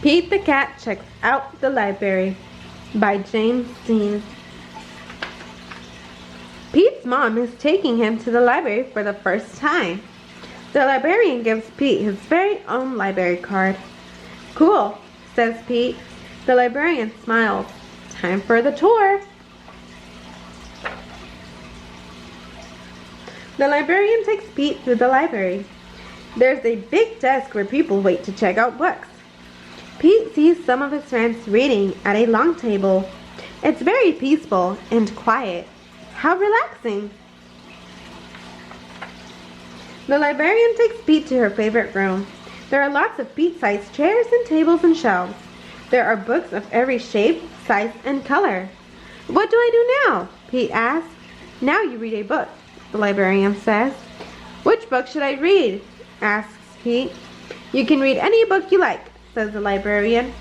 Pete the Cat Checks Out the Library by James Dean. Pete's mom is taking him to the library for the first time. The librarian gives Pete his very own library card. "Cool," says Pete. The librarian smiles. "Time for the tour." The librarian takes Pete through the library. There's a big desk where people wait to check out books. Pete sees some of his friends reading at a long table. It's very peaceful and quiet. How relaxing! The librarian takes Pete to her favorite room. There are lots of Pete-sized chairs and tables and shelves. There are books of every shape, size, and color. "What do I do now?" Pete asks. "Now you read a book," the librarian says. "Which book should I read?" asks Pete. "You can read any book you like," says the librarian.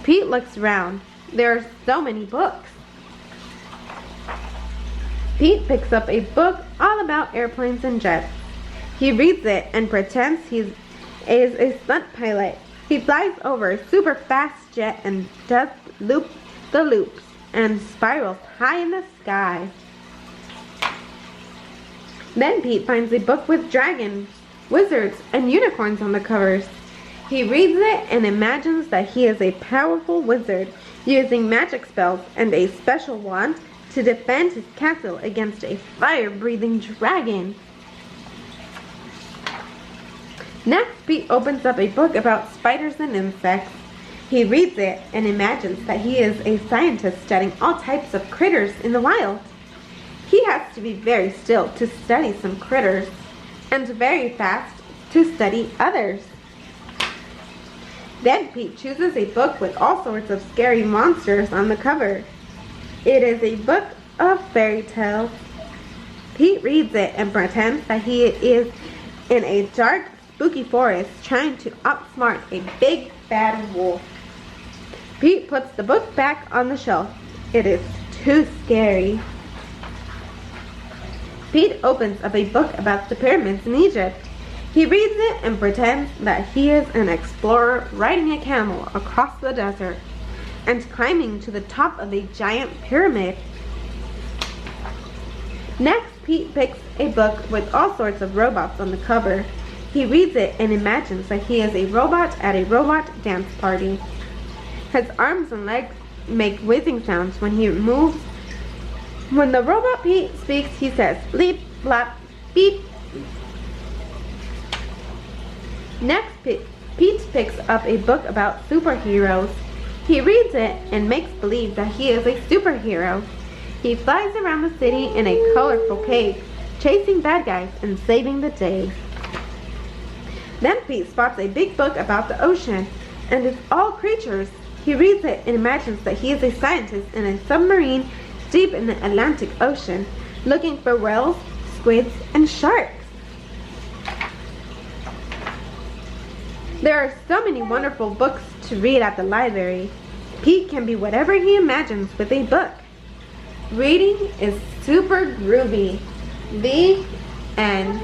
Pete looks around. There are so many books. Pete picks up a book all about airplanes and jets. He reads it and pretends he is a stunt pilot. He flies over a super fast jet and does loop-the-loops and spirals high in the sky. Then Pete finds a book with dragons, wizards, and unicorns on the covers. He reads it and imagines that he is a powerful wizard using magic spells and a special wand to defend his castle against a fire-breathing dragon. Next, Pete opens up a book about spiders and insects. He reads it and imagines that he is a scientist studying all types of critters in the wild. He has to be very still to study some critters, and very fast to study others. Then Pete chooses a book with all sorts of scary monsters on the cover. It is a book of fairy tales. Pete reads it and pretends that he is in a dark, spooky forest trying to outsmart a big, bad wolf. Pete puts the book back on the shelf. It is too scary. Pete opens up a book about the pyramids in Egypt. He reads it and pretends that he is an explorer riding a camel across the desert and climbing to the top of a giant pyramid. Next, Pete picks a book with all sorts of robots on the cover. He reads it and imagines that he is a robot at a robot dance party. His arms and legs make whizzing sounds when he moves. When the robot Pete speaks, he says, "Bleep, blap, beep." Next, Pete picks up a book about superheroes. He reads it and makes believe that he is a superhero. He flies around the city in a colorful cape, chasing bad guys and saving the day. Then Pete spots a big book about the ocean and it's all creatures. He reads it and imagines that he is a scientist in a submarine deep in the Atlantic Ocean, looking for whales, squids, and sharks. There are so many wonderful books to read at the library. Pete can be whatever he imagines with a book. Reading is super groovy. The end.